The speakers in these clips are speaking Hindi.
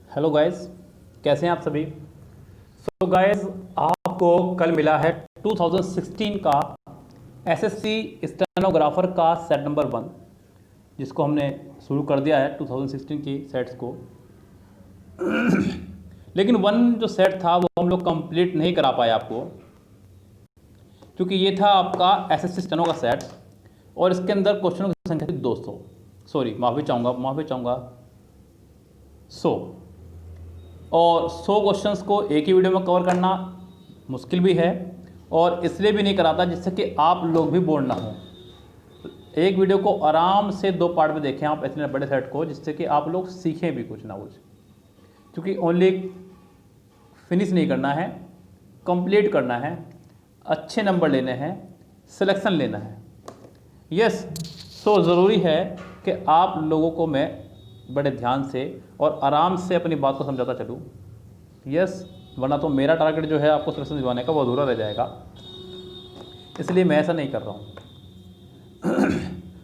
हेलो गाइस, कैसे हैं आप सभी। सो गाइस, आपको कल मिला है 2016 का एसएससी स्टेनोग्राफर का सेट नंबर 1, जिसको हमने शुरू कर दिया है 2016 की सेट्स को। लेकिन 1 जो सेट था वो हम लोग कंप्लीट नहीं करा पाए आपको, क्योंकि ये था आपका एसएससी स्टेनो का सेट और इसके अंदर क्वेश्चनों की संख्या थी 200। सॉरी, माफ़ी चाहूँगा 100। और 100 क्वेश्चंस को एक ही वीडियो में कवर करना मुश्किल भी है, और इसलिए भी नहीं कराता जिससे कि आप लोग भी बोर ना हो। एक वीडियो को आराम से 2 पार्ट में देखें आप इतने बड़े सेट को, जिससे कि आप लोग सीखें भी कुछ ना कुछ, क्योंकि ओनली फिनिश नहीं करना है, कंप्लीट करना है, अच्छे नंबर लेने हैं, सिलेक्शन लेना है। यस, सो ज़रूरी है कि आप लोगों को मैं बड़े ध्यान से और आराम से अपनी बात को समझाता चलूँ। यस, वरना तो मेरा टारगेट जो है आपको सिलेक्शन दिलवाने का वो अधूरा रह जाएगा, इसलिए मैं ऐसा नहीं कर रहा हूँ।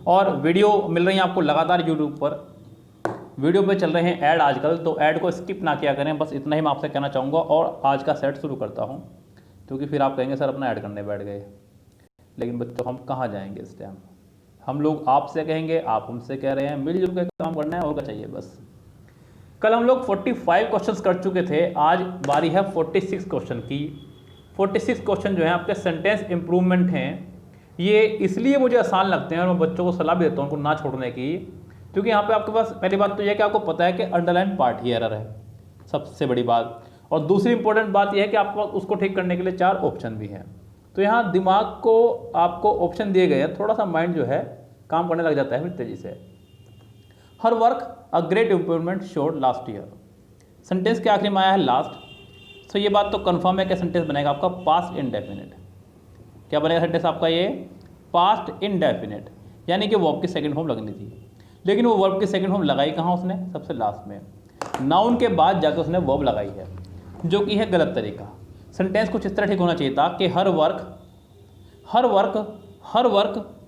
और वीडियो मिल रही हैं आपको लगातार यूट्यूब पर, वीडियो पे चल रहे हैं ऐड आजकल, तो ऐड को स्किप ना किया करें। बस इतना ही मैं आपसे कहना चाहूँगा और आज का सेट शुरू करता हूँ, क्योंकि फिर आप कहेंगे सर अपना ऐड करने बैठ गए। लेकिन बच्चों, हम कहाँ जाएंगे इस टाइम। हम लोग आपसे कहेंगे, आप हमसे कह रहे हैं, मिलजुल के काम करना है और क्या चाहिए बस। कल हम लोग 45 क्वेश्चंस कर चुके थे, आज बारी है 46 क्वेश्चन की। 46 क्वेश्चन जो हैं आपके सेंटेंस इंप्रूवमेंट हैं। ये इसलिए मुझे आसान लगते हैं और मैं बच्चों को सलाह भी देता हूँ उनको ना छोड़ने की, क्योंकि यहाँ पे आपके पास पहली बात तो यह है कि आपको पता है कि अंडरलाइन पार्ट ही एरर है, सबसे बड़ी बात। और दूसरी इंपॉर्टेंट बात यह है कि आपके पास उसको ठीक करने के लिए 4 ऑप्शन भी हैं। तो यहाँ दिमाग को आपको ऑप्शन दिए गए हैं, थोड़ा सा माइंड जो है काम करने लग जाता है फिर तेजी से। Her work a great improvement showed last year. Sentence के आखिरी में आया है लास्ट। सो ये बात तो कंफर्म है कि सेंटेंस बनेगा आपका पास्ट इंडेफिनिट। क्या बनेगा सेंटेंस आपका? ये पास्ट इंडेफिनिट, यानी कि वर्ब की सेकंड फॉर्म लगनी थी। लेकिन वो वर्ब की सेकंड फॉर्म लगाई कहाँ उसने? सबसे लास्ट में, नाउन के बाद जाकर उसने वर्ब लगाई है, जो कि है गलत तरीका। सेंटेंस कुछ इस तरह ठीक होना चाहिए था कि her work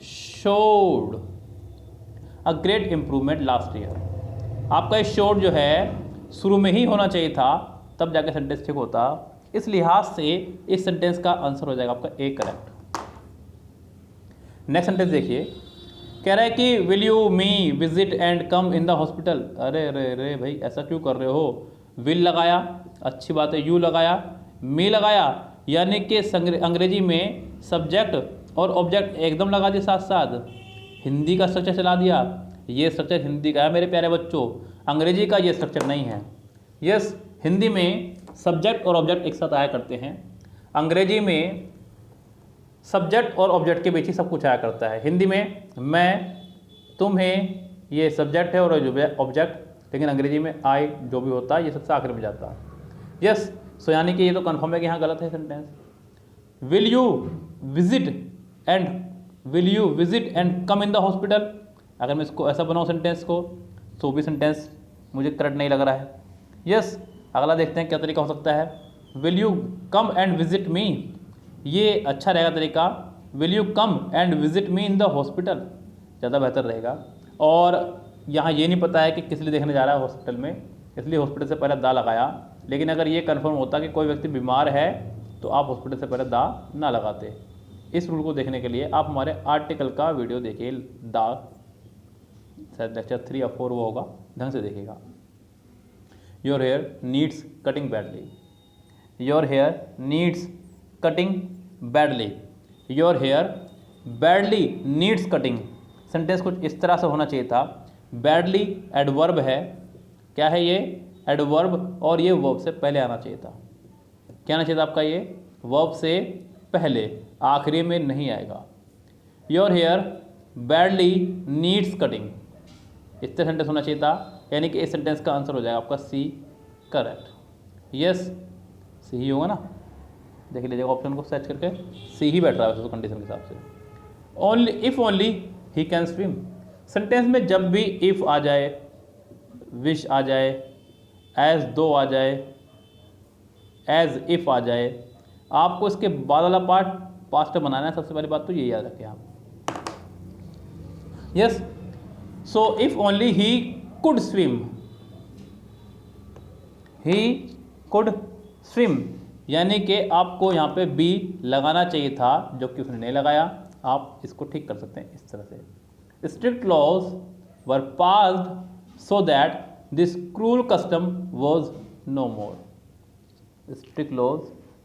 showed a great improvement last year. आपका इस शोड जो है शुरू में ही होना चाहिए था, तब जाके सेंटेंस ठीक होता। इस लिहाज से इस सेंटेंस का आंसर हो जाएगा आपका ए करेक्ट। नेक्स्ट सेंटेंस देखिए, कह रहा है कि will you me visit and come in the hospital. अरे अरे अरे भाई, ऐसा क्यों कर रहे हो? विल लगाया, अच्छी बात है, यू लगाया, मी लगाया, यानी कि अंग्रेजी में सब्जेक्ट और ऑब्जेक्ट एकदम लगा दिए साथ साथ, हिंदी का स्ट्रक्चर चला दिया। ये स्ट्रक्चर हिंदी का है मेरे प्यारे बच्चों, अंग्रेजी का ये स्ट्रक्चर नहीं है। यस, हिंदी में सब्जेक्ट और ऑब्जेक्ट एक साथ आया करते हैं, अंग्रेजी में सब्जेक्ट और ऑब्जेक्ट के बीच ही सब कुछ आया करता है। हिंदी में मैं, तुम्हें, ये सब्जेक्ट है और जो ऑब्जेक्ट, लेकिन अंग्रेजी में आई जो भी होता है ये सबसे आखिर में जाता है। यस, सो यानी कि ये तो कन्फर्म है कि यहाँ गलत है sentence. Will you visit and come in the hospital. अगर मैं इसको ऐसा बनाऊँ सेंटेंस को, तो भी सेंटेंस मुझे करेक्ट नहीं लग रहा है। यस, अगला देखते हैं क्या तरीका हो सकता है। Will you come and visit me, ये अच्छा रहेगा तरीका। Will you come and visit me in the hospital, ज़्यादा बेहतर रहेगा। और यहाँ ये नहीं पता है कि किस लिए देखने जा रहा है हॉस्पिटल में, इसलिए हॉस्पिटल से पहले दा लगाया। लेकिन अगर ये कन्फर्म होता कि कोई व्यक्ति बीमार है, तो आप हॉस्पिटल से पहले दा ना लगाते। इस रूल को देखने के लिए आप हमारे आर्टिकल का वीडियो देखिए, दा शायद लेक्चर 3 या 4 वो होगा, ढंग से देखिएगा। Your hair needs cutting badly. Your hair needs cutting badly. Your hair badly needs cutting. Sentence कुछ इस तरह से होना चाहिए था। बैडली एडवर्ब है, क्या है ये? एडवर्ब, और ये वर्ब से पहले आना चाहिए था। क्या आना चाहिए था आपका? ये वर्ब से पहले, आखिरी में नहीं आएगा। Your hair badly needs cutting, इस तरह सेंटेंस होना चाहिए था, यानी कि इस सेंटेंस का आंसर हो जाएगा आपका सी करेक्ट। यस, सी ही होगा ना, देख लीजिएगा ऑप्शन को सर्च करके, सी ही बैठ रहा है कंडीशन के हिसाब से। Only if only he can swim. Sentence में जब भी इफ़ आ जाए, विश आ जाए, एज दो आ जाए, एज इफ़ आ जाए, आपको इसके बाद वाला पार्ट पास्ट बनाना है। सबसे पहली बात तो ये याद रखें आप। Yes, so if only he could swim, he could swim, यानी कि आपको यहाँ पे बी लगाना चाहिए था, जो कि उसने नहीं लगाया। आप इसको ठीक कर सकते हैं इस तरह से। Strict laws were passed so that this cruel custom was no more. Strict laws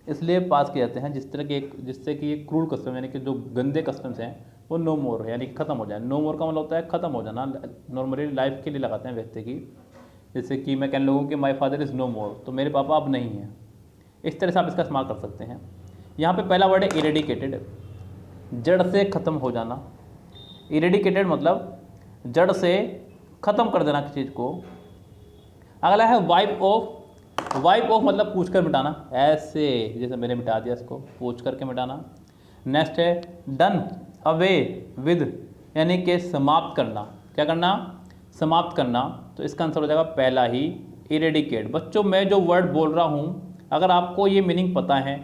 इसलिए पास किए जाते हैं जिससे कि ये क्रूल कस्टम यानी कि जो गंदे कस्टम्स हैं वो नो मोर यानी ख़त्म हो जाए। नो मोर का मतलब होता है ख़त्म हो जाना। नॉर्मली लाइफ के लिए लगाते हैं व्यक्ति की, जैसे कि मैं कहने लगूँ कि माई फादर इज़ नो मोर, तो मेरे पापा अब नहीं हैं। इस तरह से आप इसका इस्तेमाल कर सकते हैं। यहाँ पे पहला वर्ड है इरेडिकेटेड, जड़ से ख़त्म हो जाना। इरेडिकेटेड मतलब जड़ से ख़त्म कर देना किसी चीज़ को। अगला है वाइप ऑफ। वाइप ऑफ मतलब पूछ कर मिटाना, ऐसे जैसे मैंने मिटा दिया इसको, पूछ करके मिटाना। नेक्स्ट है डन अवे विद, यानी कि समाप्त करना। क्या करना? समाप्त करना। तो इसका आंसर हो जाएगा पहला ही इरेडिकेट। बच्चों मैं जो वर्ड बोल रहा हूँ अगर आपको ये मीनिंग पता है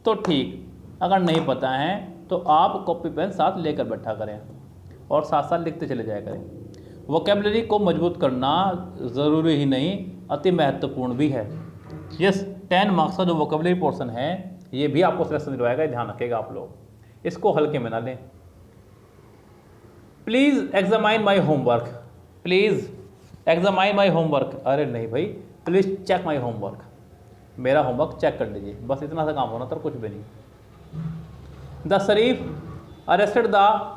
तो ठीक, अगर नहीं पता है तो आप कॉपी पेन साथ लेकर बैठा करें और साथ साथ लिखते चले जाया करें। वोकेबलरी को मजबूत करना ज़रूरी ही नहीं, अति महत्वपूर्ण भी है। यस, 10 मार्क्स का जो वोकेबलरी पोर्शन है ये भी आपको सिलेक्शन दिलवाएगा, ध्यान रखिएगा आप लोग, इसको हल्के में ना लें। Please examine my homework. Please examine my homework, अरे नहीं भाई, प्लीज़ चेक माई होमवर्क, मेरा होमवर्क चेक कर लीजिए, बस इतना सा काम होना था, कुछ भी नहीं। The sheriff arrested the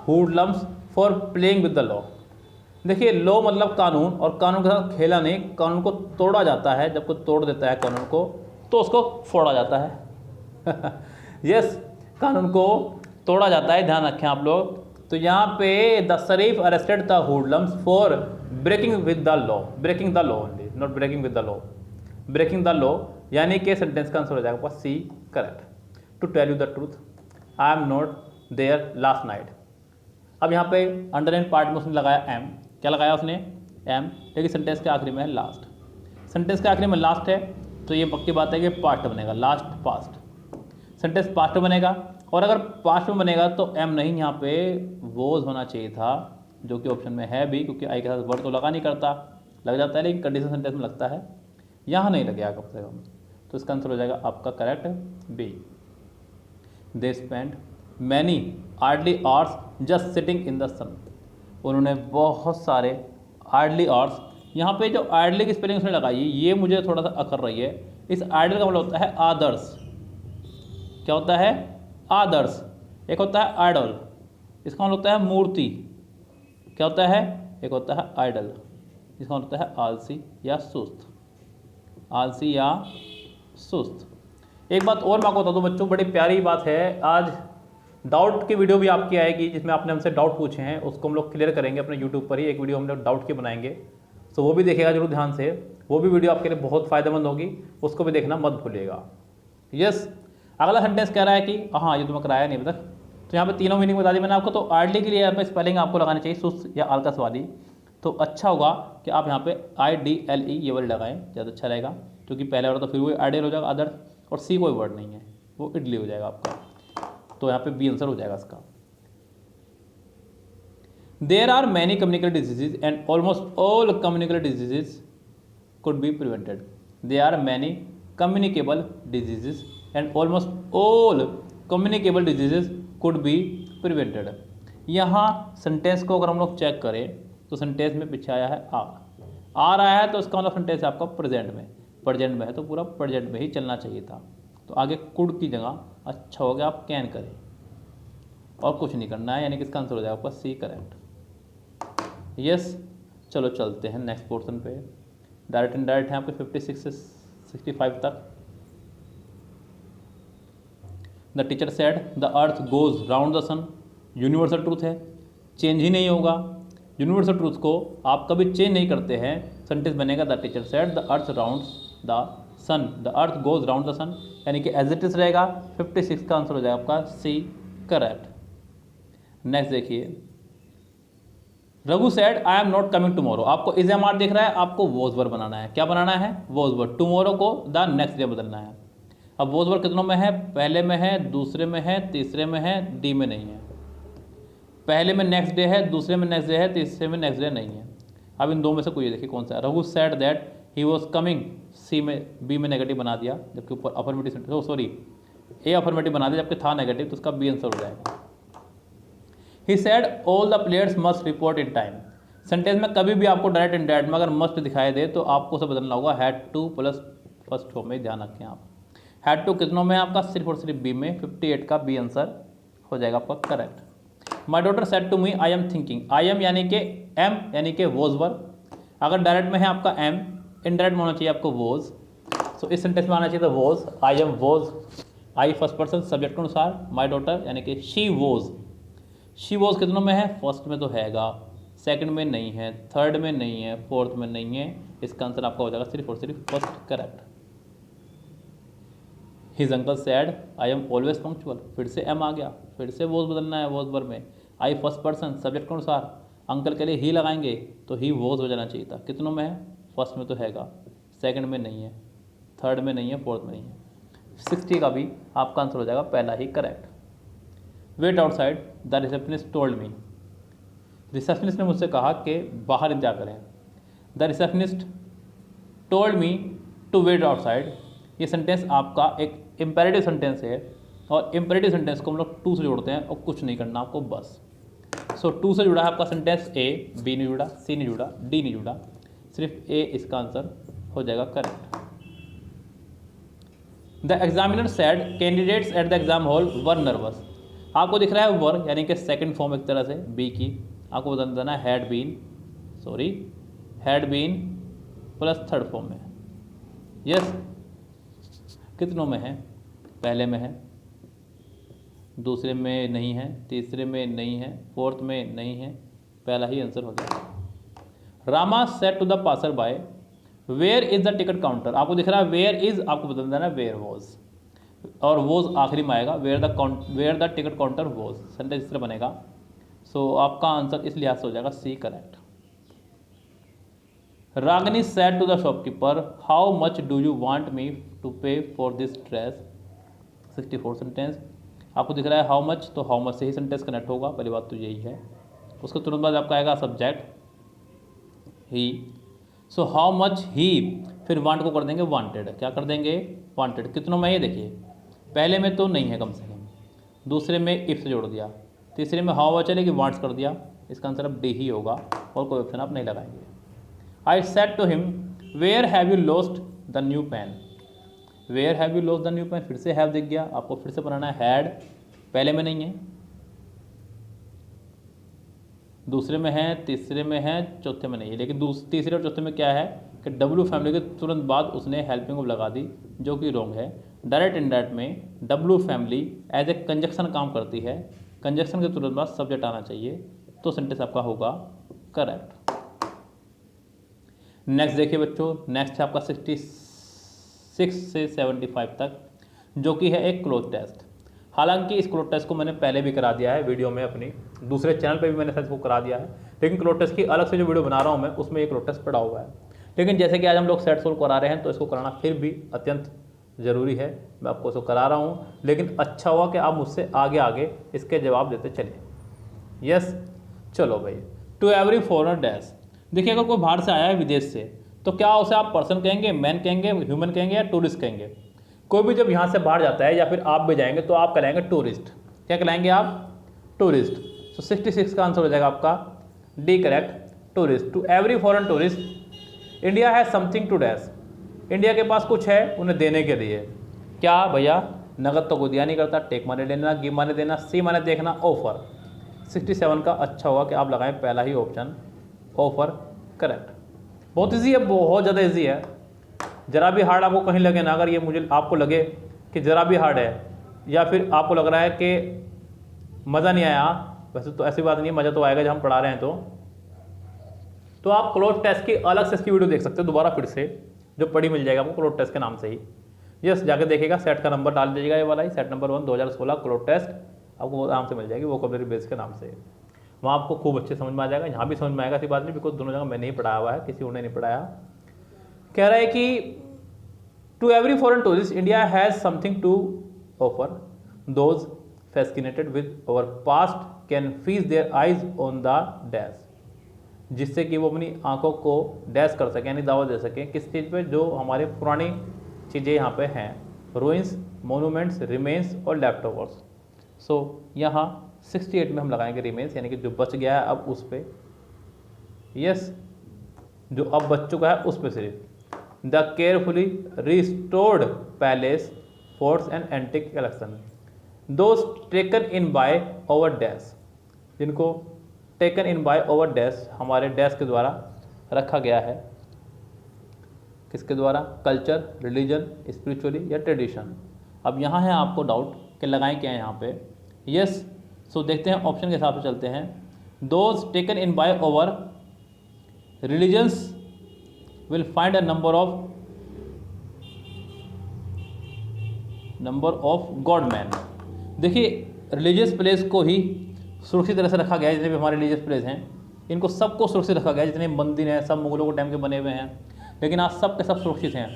hoodlums for playing with the law. देखिए लॉ मतलब कानून, और कानून के साथ खेला नहीं, कानून को तोड़ा जाता है। जब कोई तोड़ देता है कानून को तो उसको फोड़ा जाता है। यस, कानून को तोड़ा जाता है, ध्यान रखें आप लोग। तो यहाँ पे the sheriff arrested the hoodlums for breaking with the law, breaking the law only, not breaking with the law, breaking the law, यानी कि सेंटेंस का आंसर हो जाएगा C correct. To tell you the truth I am not there last night. अब यहाँ पे अंडरलाइन पार्ट में उसने लगाया एम, क्या लगाया उसने? एम, लेकिन सेंटेंस के आखिरी में है लास्ट। सेंटेंस के आखिरी में लास्ट है तो ये पक्की बात है कि पास्ट बनेगा, लास्ट पास्ट। सेंटेंस पास्ट में बनेगा, और अगर पास्ट में बनेगा तो एम नहीं, यहाँ पे वोज होना चाहिए था, जो कि ऑप्शन में है भी, क्योंकि आई के साथ वर्ड तो लगा नहीं करता, लग जाता है लेकिन कंडीशन सेंटेंस में लगता है, यहाँ नहीं लगेगा कम से कम। तो इसका आंसर हो जाएगा आपका correct B. They spend many orderly hours just sitting in the sun. उन्होंने बहुत सारे आर्डली आवर्स, यहाँ पे जो आर्डली की स्पेलिंग उसने लगाई ये मुझे थोड़ा सा अकर रही है। इस आर्डल का मतलब होता है आदर्श। क्या होता है? आदर्श। एक होता है आइडल, इसका मतलब होता है मूर्ति। क्या होता है? एक होता है आइडल, इसका मतलब होता है आलसी या सुस्त, आलसी या सुस्त। एक बात और मैं आपको बता दूं बच्चों, बड़ी प्यारी बात है, आज डाउट की वीडियो भी आपकी आएगी जिसमें आपने हमसे डाउट पूछे हैं, उसको हम लोग क्लियर करेंगे अपने यूट्यूब पर ही। एक वीडियो हम लोग डाउट की बनाएंगे, तो वो भी देखिएगा जरूर ध्यान से, वो भी वीडियो आपके लिए बहुत फ़ायदेमंद होगी, उसको भी देखना मत भूलिएगा। यस, अगला सेंटेंस कह रहा है कि हाँ ये तो मैं कराया नहीं अभी तक, तो यहाँ पे तीनों मीनिंग बता दी मैंने आपको। तो आर्डली के लिए यहाँ पे स्पेलिंग आपको लगानी चाहिए सुस्त या आलकस वाली, तो अच्छा होगा कि आप यहाँ पे IDLE ये वर्ड लगाएं, ज़्यादा अच्छा रहेगा, क्योंकि पहले वर्ड तो फिर वो आइडियल हो जाएगा अदर, और सी कोई वर्ड नहीं है, वो इडली हो जाएगा आपका। तो यहाँ पे बी आंसर हो जाएगा इसका। There are many communicable diseases and almost all communicable diseases could be prevented. There are many communicable diseases and almost all communicable diseases could be prevented. यहाँ सेंटेंस को अगर हम लोग चेक करें तो सेंटेंस में पीछे आया है आ रहा है, तो इसका मतलब सेंटेंस आपका प्रेजेंट में है, तो पूरा प्रेजेंट में ही चलना चाहिए था। तो आगे कुड की जगह अच्छा हो गया आप कैन करें, और कुछ नहीं करना है, यानी कि इसका आंसर हो जाएगा आपका सी करेक्ट। यस, चलो चलते हैं नेक्स्ट पोर्शन पे। डायरेक्ट इनडायरेक्ट है आपके 56 से 65 तक। The teacher said the earth goes round the sun. Universal truth है, चेंज ही नहीं होगा। यूनिवर्सल ट्रूथ को आप कभी चेंज नहीं करते हैं। सेंटेंस बनेगा the teacher said the earth rounds the sun, the earth goes round the sun, यानी कि एज इट इज रहेगा। 56 का आंसर हो जाएगा आपका सी करेक्ट। नेक्स्ट देखिए, Raghu said I am not coming tomorrow. आपको इज एम आर दिख रहा है, आपको वॉज वर्ब बनाना है। क्या बनाना है? Was verb. टुमारो को द नेक्स्ट डे बदलना है। अब वॉज वर्ब कितनों में है? पहले में है, दूसरे में है, तीसरे में है, डी में नहीं है। पहले में नेक्स्ट डे है, दूसरे में नेक्स्ट डे है, तीसरे में नेक्स्ट डे नहीं है। अब इन दो में से कोई देखिए कौन सा है। Raghu said that he was coming, C में बी में नेगेटिव बना दिया, जबकि ऊपर अफर्मेटिव, सॉरी ए अफर्मेटिव बना दिया जबकि था नेगेटिव, तो उसका बी आंसर हो जाएगा। He said all the players must report in time. Sentence में कभी भी आपको डायरेक्ट इनडायरेक्ट में अगर मस्ट दिखाई दे तो आपको उसे बदलना होगा had two plus first form में, ध्यान रखें आप। हैड टू कितनों में आपका, सिर्फ और सिर्फ बी में, 58 का बी आंसर हो जाएगा आपका correct. My daughter said to me I am thinking, I am यानी कि एम यानी कि वॉज वर्ब, अगर डायरेक्ट में है आपका एम, इनडायरेक्ट में होना चाहिए आपको वॉज, सो इस सेंटेंस में आना चाहिए था was, I am was, I first person subject के अनुसार, माई डॉटर यानी कि शी वॉज, शी वॉज कितनों में है, फर्स्ट में तो हैगा, सेकंड में नहीं है, थर्ड में नहीं है, फोर्थ में नहीं है, इसका आंसर आपका हो जाएगा सिर्फ और सिर्फ first correct. His uncle sad I am always punctual, फिर से एम आ गया, फिर से वॉज बदलना है वॉज वर्ब में, आई फर्स्ट पर्सन सब्जेक्ट के अनुसार, अंकल के लिए ही लगाएंगे तो ही वॉज हो जाना चाहिए था, कितनों में है, फर्स्ट में तो हैगा, सेकंड में नहीं है, थर्ड में नहीं है, फोर्थ में नहीं है, 60 का भी आपका आंसर हो जाएगा पहला ही correct. Wait outside the receptionist told me, receptionist ने मुझसे कहा कि बाहर इंतजार करें। The receptionist told me to wait outside, ये सेंटेंस आपका एक इम्पेरेटिव सेंटेंस है, और इम्पेरेटिव सेंटेंस को हम लोग टू से जोड़ते हैं और कुछ नहीं करना आपको बस। सो टू से जुड़ा है आपका सेंटेंस ए, बी नहीं जुड़ा, सी नहीं जुड़ा, डी नहीं जुड़ा, सिर्फ ए इसका आंसर हो जाएगा correct. The examiner sad candidates at the exam hall were nervous, आपको दिख रहा है वर यानी कि सेकंड फॉर्म एक तरह से बी की, आपको बता देना had been, sorry had been plus third form में, यस कितनों में है, पहले में है, दूसरे में नहीं है, तीसरे में नहीं है, फोर्थ में नहीं है, पहला ही आंसर हो जाएगा। Rama said to the passer by where is the ticket counter, आपको दिख रहा है वेयर इज, आपको बता देना वेयर वॉज, और वॉज आखिरी में आएगा, where the ticket counter was, sentence इस तरह बनेगा। सो आपका आंसर इस लिहाज से हो जाएगा C correct. Ragini said to the shopkeeper how much do you want me to pay for this dress, 64 sentence, आपको दिख रहा है हाउ मच, तो हाउ मच से ही सेंटेंस कनेक्ट होगा, पहली बात तो यही है। उसके तुरंत बाद आपका आएगा subject he, so how much ही, फिर वांट को कर देंगे वांटेड, क्या कर देंगे वांटेड, कितनों में ये देखिए, पहले में तो नहीं है कम से कम, दूसरे में इफ से जोड़ दिया, तीसरे में हाउ चलेगी वांट्स कर दिया, इसका आंसर अब डी ही होगा और कोई ऑप्शन आप नहीं लगाएंगे। I said to him where have you lost the new pen, where have you lost the new pen, फिर से हैव दिख गया, आपको फिर से बनाना है हैड, पहले में नहीं है, दूसरे में है, तीसरे में है, चौथे में नहीं है, लेकिन तीसरे और चौथे में क्या है कि डब्ल्यू फैमिली के तुरंत बाद उसने हेल्पिंग ऑफ लगा दी, जो कि रॉन्ग है। डायरेक्ट इनडायरेक्ट में W family as a conjunction काम करती है, कंजक्शन के तुरंत बाद सब्जेक्ट आना चाहिए, तो सेंटेंस आपका होगा करेक्ट। नेक्स्ट देखिए बच्चों, नेक्स्ट है आपका 66 से 75 तक, जो कि है एक क्लोज टेस्ट। हालांकि इस क्लोज टेस्ट को मैंने पहले भी करा दिया है वीडियो में, अपनी दूसरे चैनल पे भी मैंने इसको करा दिया है, लेकिन क्लोज टेस्ट की अलग से जो वीडियो बना रहा हूँ मैं, उसमें ये क्लोज टेस्ट पड़ा हुआ है। लेकिन जैसे कि आज हम लोग सेट सोल्व करा रहे हैं, तो इसको कराना फिर भी अत्यंत ज़रूरी है, मैं आपको इसको करा रहा हूँ, लेकिन अच्छा हुआ कि आप मुझसे आगे आगे इसके जवाब देते चले। यस, चलो भाई, टू एवरी फॉरेनर डैश, देखिए अगर कोई बाहर से आया है विदेश से, तो क्या उसे आप पर्सन कहेंगे, मैन कहेंगे, ह्यूमन कहेंगे या टूरिस्ट कहेंगे। कोई भी जब यहाँ से बाहर जाता है या फिर आप भी जाएंगे तो आप कहलाएंगे टूरिस्ट, क्या कहलाएंगे आप टूरिस्ट। सो 66 का आंसर हो जाएगा आपका D correct, tourist. To every foreign tourist India है समथिंग टू डैश, इंडिया के पास कुछ है उन्हें देने के लिए, क्या भैया, नगद तो कोई दिया नहीं करता, टेक माने लेना, गिव माने देना, सी माने देखना, ऑफर। 67 का अच्छा हुआ कि आप लगाएं पहला ही ऑप्शन ऑफर करेक्ट। बहुत इजी है, बहुत ज़्यादा इजी है, ज़रा भी हार्ड आपको कहीं लगे ना, अगर ये मुझे आपको लगे कि ज़रा भी हार्ड है या फिर आपको लग रहा है कि मज़ा नहीं आया, वैसे तो ऐसी बात नहीं है, मज़ा तो आएगा जब हम पढ़ा रहे हैं, तो आप क्लोज टेस्ट की अलग से इसकी वीडियो देख सकते हो दोबारा फिर से, जो पढ़ी मिल जाएगा आपको क्लोज टेस्ट के नाम से ही। यस, जाकर देखिएगा, सेट का नंबर डाल दीजिएगा, ये वाला ही सेट नंबर 1 2016 क्लोज टेस्ट आपको वो आराम से मिल जाएगी, वोकैबुलरी बेस के नाम से, वहाँ आपको खूब अच्छे समझ में आ जाएगा। यहाँ भी समझ में आएगा, ऐसी बात नहीं, बिकॉज दोनों जगह मैंने ही पढ़ाया हुआ है, किसी और ने नहीं पढ़ाया। कह रहा है कि to every foreign tourist India has something to offer, those fascinated with our past can feast their eyes on the dash, जिससे कि वो अपनी आंखों को डैश कर सकें, यानी दावा दे सकें किस चीज़ पे, जो हमारे पुरानी चीज़ें यहाँ पे हैं, रूइंस, मोनूमेंट्स, रिमेन्स और लेफ्टओवर्स। सो यहाँ 68 में हम लगाएंगे रिमेन्स, यानी कि जो बच गया है अब उस पे, यस, जो अब बच चुका है उस पे सिर्फ। The carefully restored palace, forts and antique collection, those taken in by over dash, जिनको taken in by over dash हमारे डैश के द्वारा रखा गया है, किसके द्वारा, कल्चर, रिलीजन, स्पिरिचुअली या ट्रेडिशन। अब यहाँ है आपको डाउट कि लगाएं क्या है यहाँ पे, यस। सो देखते हैं ऑप्शन के हिसाब से चलते हैं। Those taken in by over religions will find a number of God man. देखिए रिलीजियस प्लेस को ही सुरक्षित तरह से रखा गया है, जितने भी हमारे रिलीजियस प्लेस हैं इनको सबको सुरक्षित रखा गया है, जितने मंदिर हैं सब मुगलों के टाइम के बने हुए हैं, लेकिन आज सब के सब सुरक्षित हैं,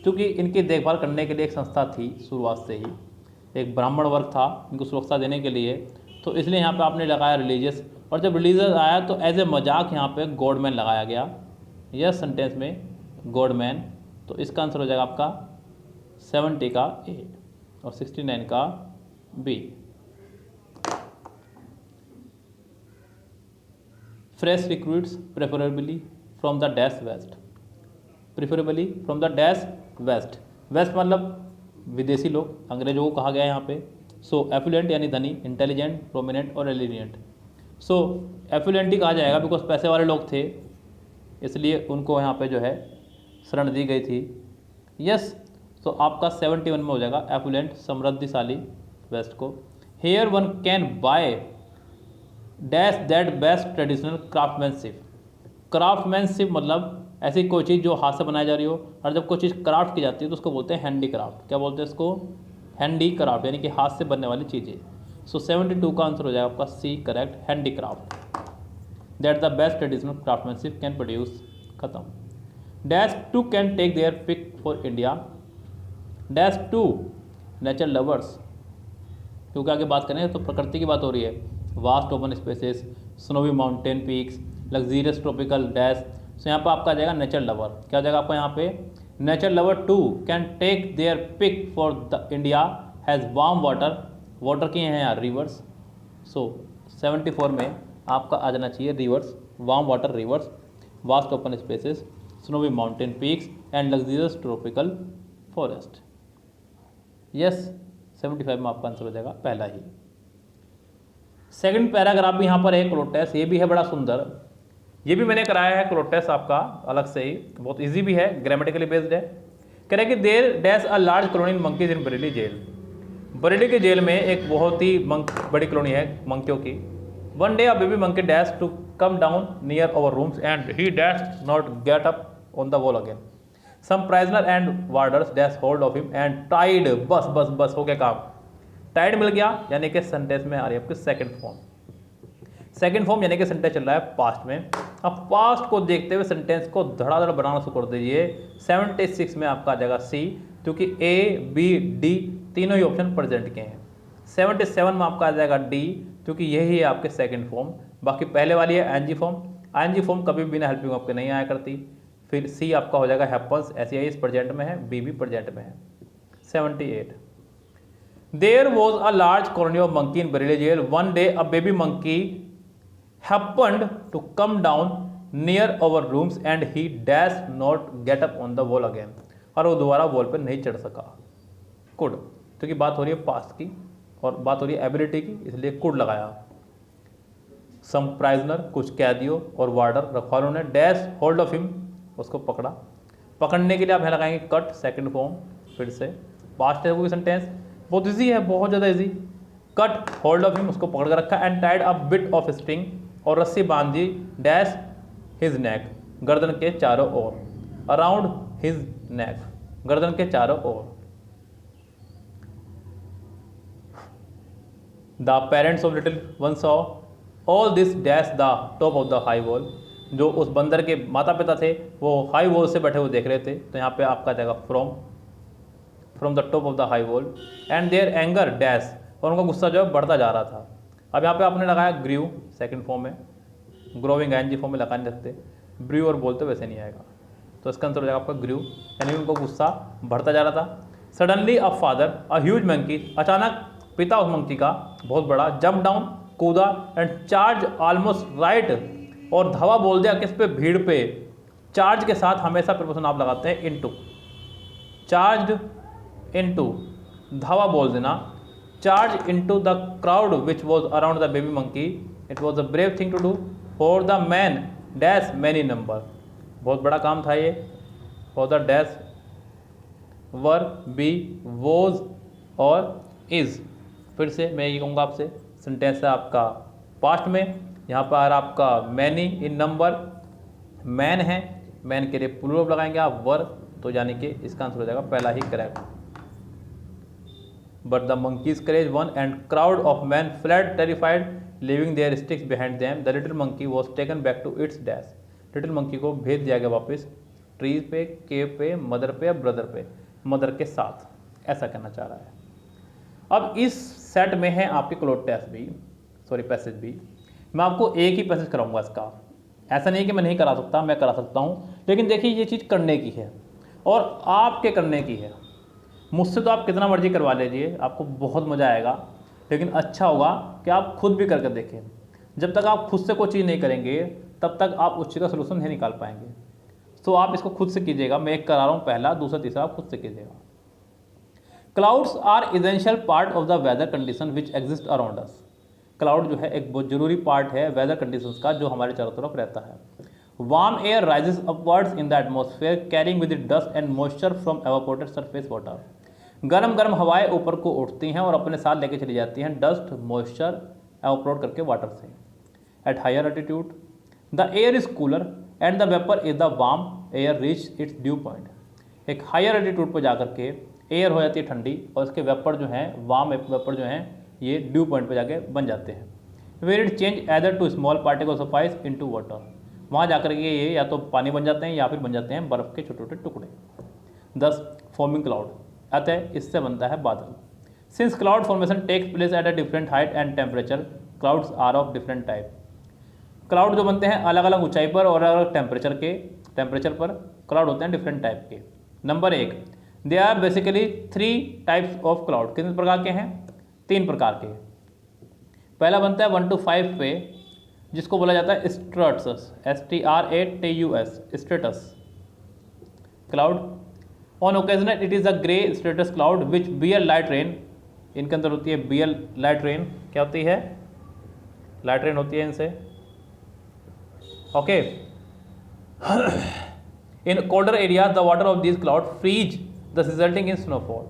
क्योंकि इनकी देखभाल करने के लिए एक संस्था थी शुरुआत से ही, एक ब्राह्मण वर्ग था इनको सुरक्षा देने के लिए, तो इसलिए यहाँ पे आपने लगाया रिलीजियस। और जब रिलीजियस आया तो एज ए मजाक यहाँ पे गॉडमैन लगाया गया, यस सेंटेंस में गॉडमैन। तो इसका आंसर हो जाएगा आपका 70 का ए और 69 का B. Fresh recruits preferably from the dash west, preferably from the dash west, west मतलब विदेशी लोग, अंग्रेजों को कहा गया है यहाँ पे। सो एफुलेंट यानी धनी, इंटेलिजेंट, प्रोमिनेंट और एलिनियंट। सो एफुलेंट ही कहा जाएगा बिकॉज पैसे वाले लोग थे, इसलिए उनको यहाँ पे जो है शरण दी गई थी, यस। तो आपका 71 में हो जाएगा एफुलेंट, समृद्धिशाली वेस्ट को। Here one can by dash that best traditional craftsmanship, craftsmanship मतलब ऐसी कोई चीज़ जो हाथ से बनाई जा रही हो, और जब कोई चीज़ क्राफ्ट की जाती है तो उसको बोलते हैं हैंडी क्राफ्ट। क्या बोलते हैं इसको, हैंडी क्राफ्ट, यानी कि हाथ से बनने वाली चीज़ें। सो 72 का आंसर हो जाएगा आपका C correct, handicraft, that the best traditional craftsmanship can produce. खत्म। Dash to can take their pick for India, dash to nature lovers, क्योंकि आगे बात करें तो प्रकृति की बात हो रही है, vast open spaces, snowy mountain peaks, luxurious tropical dash. So यहाँ पर आपका आ जाएगा नेचर लवर। क्या हो जाएगा आपका यहाँ पे, nature lover too can take their pick for the India has warm water, water की हैं यार रिवर्स। सो 74 में आपका आ जाना चाहिए reverse, warm water reverse, vast open spaces, snowy mountain peaks and luxurious tropical forest, yes. 75 में आपका आंसर हो जाएगा पहला ही। सेकंड पैराग्राफ भी यहाँ पर है क्लोटेस, ये भी है बड़ा सुंदर, ये भी मैंने कराया है क्लोटेस आपका अलग से ही, बहुत इजी भी है, ग्रामेटिकली बेस्ड है। कह रहे हैं कि there dash a large colony monkeys in Bareilly jail, Bareilly के जेल में एक बहुत ही बड़ी कॉलोनी है मंकियों की। One day a baby monkey dash to come down near our rooms and he dash not get up on the wall again, some prisoner and warders dash hold of him and tied, बस बस बस हो गया काम, टाइड मिल गया, यानी कि सेंटेंस में आ रही है आपकी सेकंड फॉर्म। सेकंड फॉर्म यानी कि सेंटेंस चल रहा है पास्ट में। अब पास्ट को देखते हुए सेंटेंस को धड़ाधड़ बनाना शुरू कर दीजिए। 76 में आपका आ जाएगा सी, क्योंकि ए बी डी तीनों ही ऑप्शन प्रेजेंट के हैं। 77 में आपका आ जाएगा डी, क्योंकि यही है आपके सेकंड फॉर्म। बाकी पहले वाली है एनजी फॉर्म, एनजी फॉर्म कभी बिना हेल्पिंग आपके नहीं आया करती। फिर सी आपका हो जाएगा हैपन्स, ऐसी इस प्रेजेंट में है, बी भी प्रेजेंट में है। 78 there was a large colony of monkey in Bareilly jail, one day a baby monkey happened to come down near our rooms and he dash not get up on the wall again, और वो दोबारा वॉल पर नहीं चढ़ सका। कुड, क्योंकि बात हो रही है पास्ट की और बात हो रही है एबिलिटी की, इसलिए कुड लगाया। सम प्राइजनर, कुछ कैदियों और वार्डर रखवालों ने डैश होल्ड ऑफ हिम, उसको पकड़ा। पकड़ने के लिए आप यहाँ लगाएंगे कट, सेकंड फॉर्म, फिर से पास्ट है वो सेंटेंस, बहुत ईजी है, बहुत ज़्यादा easy. Cut hold of him, उसको पकड़ कर रखा, and Tide a bit of string, और रस्सी बांधी डैश हिज नेक, गर्दन के चारों ओर, अराउंड हिज नेक, गर्दन के चारों ओर। The parents of little one saw all this dash the top of the high wall, जो उस बंदर के माता पिता थे वो हाई वॉल से बैठे हुए देख रहे थे। तो यहाँ पे आपका जाएगा from the top of the high wall, and their anger dash, और उनका गुस्सा जो है बढ़ता जा रहा था। अब यहाँ पे आपने लगाया ग्रीव, सेकंड फॉर्म में, ग्रोविंग आईएनजी फॉर्म में लगा नहीं सकते, ब्रू और बोलते वैसे नहीं आएगा, तो इसका आंसर हो जाएगा आपका ग्रू, यानी उनको गुस्सा बढ़ता जा रहा था। Suddenly a father a huge monkey, अचानक पिता उस मंकी का बहुत बड़ा, जंप डाउन, कूदा, एंड चार्ज ऑलमोस्ट राइट, और धावा बोल दिया किस पे, भीड़ पे। चार्ज के साथ हमेशा प्रपोजन आप लगाते हैं इनटू, चार्ज इनटू, धावा बोल देना, charge into the crowd which was around the baby monkey, it was a brave thing to do for the man dash many number, बहुत बड़ा काम था ये, for the dash were be was और इज़। फिर से मैं ये कहूँगा आपसे, सेंटेंस है आपका पास्ट में, यहाँ पर आपका मैनी इन नंबर, मैन है, मैन के लिए प्लूरल लगाएंगे आप वर, तो यानी कि इसका आंसर हो जाएगा पहला ही correct. But the monkeys courage one and crowd of man fled terrified leaving their sticks behind them, the little monkey was taken back to its dash, little monkey को भेज दिया गया वापस ट्रीज पे, केव पे, मदर पे या ब्रदर पे, मदर के साथ, ऐसा कहना चाह रहा है। अब इस सेट में है आपके क्लोज टेस्ट भी, सॉरी पैसेज भी, मैं आपको एक ही पैसेज कराऊंगा इसका, ऐसा नहीं कि मैं नहीं करा सकता, मैं करा सकता हूँ, लेकिन देखिए ये चीज़ करने की है और आपके करने की है। मुझसे तो आप कितना मर्जी करवा लीजिए, आपको बहुत मज़ा आएगा, लेकिन अच्छा होगा कि आप खुद भी करके देखें। जब तक आप खुद से कोई चीज़ नहीं करेंगे तब तक आप उस चीज़ का सलूशन नहीं निकाल पाएंगे। तो आप इसको खुद से कीजिएगा, मैं एक करा रहा हूँ, पहला, दूसरा, तीसरा आप खुद से कीजिएगा। Clouds are essential part of the weather condition which exist around us, cloud जो है एक बहुत जरूरी पार्ट है वेदर कंडीशंस का जो हमारे चारों तरफ रहता है। Warm air rises upwards in the atmosphere carrying with it dust and moisture from evaporated surface water, गर्म गर्म हवाएं ऊपर को उठती हैं और अपने साथ लेके चली जाती हैं डस्ट मॉइस्चर एवापोरेट करके वाटर से। At higher altitude the air is cooler and the vapour is the warm air reach its dew point, एक हायर एल्टीट्यूड पर जाकर के एयर हो जाती है ठंडी और इसके वेपर जो हैं, वार्म वेपर जो हैं, ये ड्यू पॉइंट पे जाके बन जाते हैं। Where it change either to small particles of ice into water, वहाँ जाकर के ये या तो पानी बन जाते हैं या फिर बन जाते हैं बर्फ़ के छोटे छोटे टुकड़े। 10 फॉर्मिंग क्लाउड, अतः इससे बनता है बादल। Since cloud formation takes place at a different height and temperature, clouds are of different type, cloud जो बनते हैं अलग अलग ऊंचाई पर और अलग अलग टेम्परेचर पर क्लाउड होते हैं डिफरेंट टाइप के। Number 1, they are basically 3 types of cloud, कितने प्रकार के हैं, 3 प्रकार के। पहला बनता है 1 to 5 पे, जिसको बोला जाता है stratus, STRATUS, stratus cloud. On occasional it is a grey stratus cloud which bear light rain, इनके अंदर होती है बियर लाइट रेन, क्या होती है, लाइट रेन होती है इनसे, okay. In colder area the water of this cloud freeze the resulting in snowfall,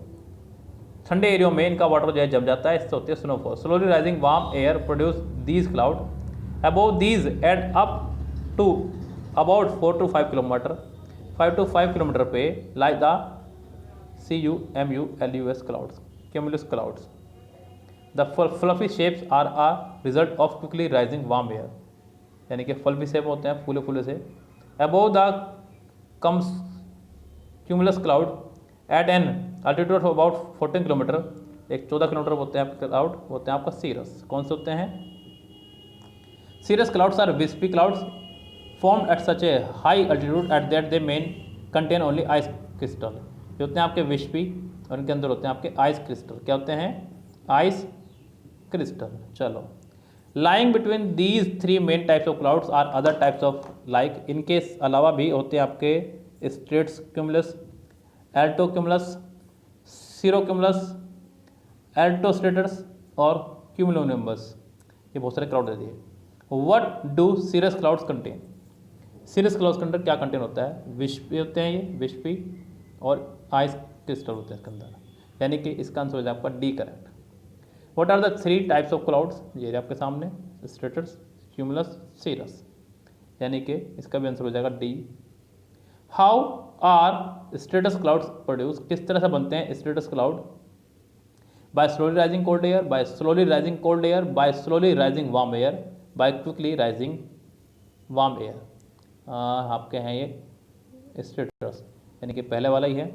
ठंडे एरियो में इनका वाटर जो है जम जाता है, इससे होती है snowfall. Slowly rising warm air produce these cloud above these and up to about 4 to 5 kilometre, 5 to 5 kilometre पे like the CUMULUS clouds, cumulus clouds. The fluffy shapes are a result of quickly rising warm air, यानी कि फ्लफी शेप होते हैं फूले फूले से। Above the comes cumulus cloud at an altitude of about 14 kilometre, एक 14 किलोमीटर होते हैं आपके क्लाउड, होते हैं आपका सीरस। कौन से होते हैं, cirrus clouds are wispy clouds formed at such a high altitude at that they main contain only ice crystal, ये होते हैं आपके विस्पी और इनके अंदर होते हैं आपके आइस क्रिस्टल, क्या होते हैं, आइस क्रिस्टल। चलो, lying between these 3 main types of clouds are other types of like, इनके अलावा भी होते हैं आपके stratocumulus, altocumulus, cirrocumulus, altostratus और क्यूमुलोनिम्बस, ये बहुत सारे क्लाउड दे दिए। What do cirrus clouds contain, cirrus clouds के अंदर क्या कंटेन होता है, विस्पी होते हैं, ये विस्पी और आइस क्रिस्टल होते हैं इसके अंदर, यानी कि इसका आंसर हो जाए आपका D correct. What are the 3 types of clouds, ये आपके सामने स्ट्रेटस, क्यूमुलस, सीरस, यानी कि इसका भी आंसर हो जाएगा D. How are stratus clouds produce, किस तरह से बनते हैं stratus cloud, by slowly rising cold air, by slowly rising cold air, by slowly rising warm air, by quickly rising warm air. आपके हैं ये स्ट्रेटस, यानी कि पहले वाला ही है।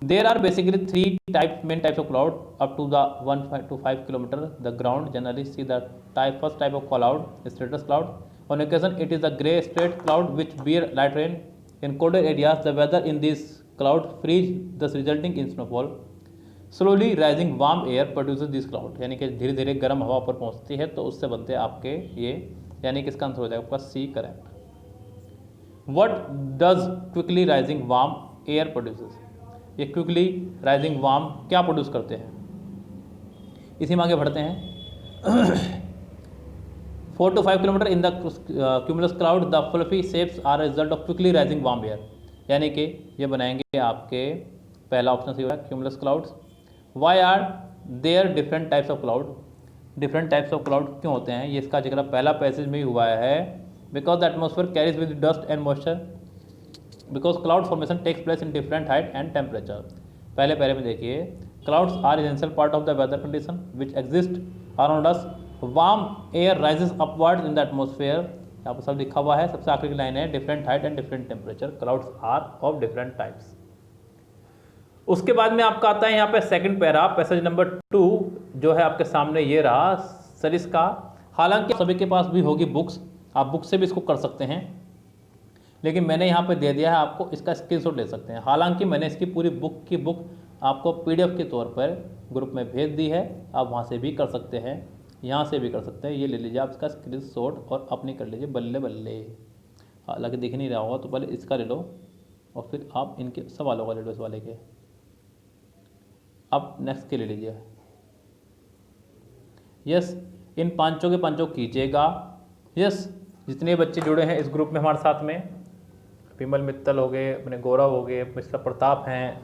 There are basically 3 main types of cloud up to the 1 to 5 kilometre, the ground generally see the first type of cloud stratus cloud, on occasion it is a grey stratus cloud which bear light rain in colder areas the weather in this cloud freeze thus resulting in snowfall slowly rising warm air produces this cloud, यानी कि धीरे धीरे गर्म हवा पर पहुंचती है तो उससे बनते हैं आपके ये, यानी कि इसका आंसर हो जाएगा आपका C correct. What does quickly rising warm air produces, ये क्विकली राइजिंग वार्म क्या प्रोड्यूस करते हैं, इसी में आगे बढ़ते हैं। 4 to 5 kilometre in the cumulus cloud the fluffy shapes are result of quickly rising warm air, यानी कि ये बनाएंगे आपके पहला ऑप्शन सही होगा cumulus clouds. Why are there different types of cloud, different types of cloud क्यों होते हैं, ये इसका जिक्र पहला पैसेज में ही हुआ है। Because the atmosphere carries with dust and moisture, because cloud formation takes place in different height and temperature. पहले पहले में देखिए, clouds are essential part of the weather condition which exist around us, warm air rises upward in the atmosphere, यहाँ पर सब लिखा हुआ है, सबसे आखिरी की लाइन है different height and different temperature, clouds are of different types. उसके बाद में आपका आता है यहाँ पे सेकंड पैरा, पैसेज नंबर 2 जो है आपके सामने ये रहा सरिस का। हालांकि सभी के पास भी होगी बुक्स, आप बुक से भी इसको कर सकते हैं, लेकिन मैंने यहाँ पे दे दिया है आपको, इसका स्क्रीनशॉट ले सकते हैं। हालांकि मैंने इसकी पूरी बुक की बुक आपको पीडीएफ के तौर पर ग्रुप में भेज दी है, आप वहाँ से भी कर सकते हैं, यहाँ से भी कर सकते हैं। ये ले लीजिए आप इसका स्क्रीनशॉट और अपनी कर लीजिए बल्ले बल्ले। हालांकि दिख नहीं रहा होगा तो पहले इसका ले लो और फिर आप इनके सवालों का ले लो, इस वाले के। अब नेक्स्ट के ले लीजिए। यस, इन पांचों के पांचों कीजिएगा। यस, जितने बच्चे जुड़े हैं इस ग्रुप में हमारे साथ में, विमल मित्तल हो गए, अपने गौरव हो गए, मिस्टर प्रताप हैं,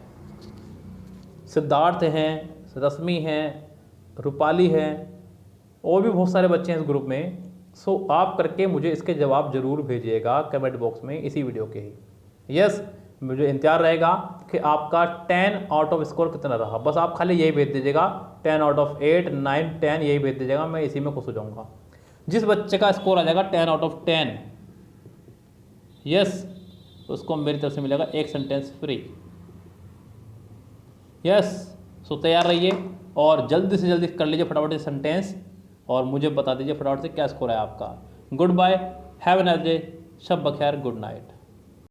सिद्धार्थ हैं, रश्मि हैं, रूपाली हैं, और भी बहुत सारे बच्चे हैं इस ग्रुप में। सो आप करके मुझे इसके जवाब जरूर भेजिएगा कमेंट बॉक्स में इसी वीडियो के ही। यस, मुझे इंतजार रहेगा कि आपका 10 आउट ऑफ स्कोर कितना रहा, बस आप खाली यही भेज दीजिएगा, 10 आउट ऑफ 8, 9, 10 यही भेज दीजिएगा, मैं इसी में खुश हो जाऊँगा। जिस बच्चे का स्कोर आ जाएगा 10 आउट ऑफ 10, यस, उसको मेरी तरफ से मिलेगा एक सेंटेंस फ्री। यस, सो तैयार रहिए और जल्दी से जल्दी कर लीजिए फटाफट से सेंटेंस और मुझे बता दीजिए फटाफट से क्या स्कोर है आपका। Goodbye, have a nice day, शब बखैर, गुड नाइट।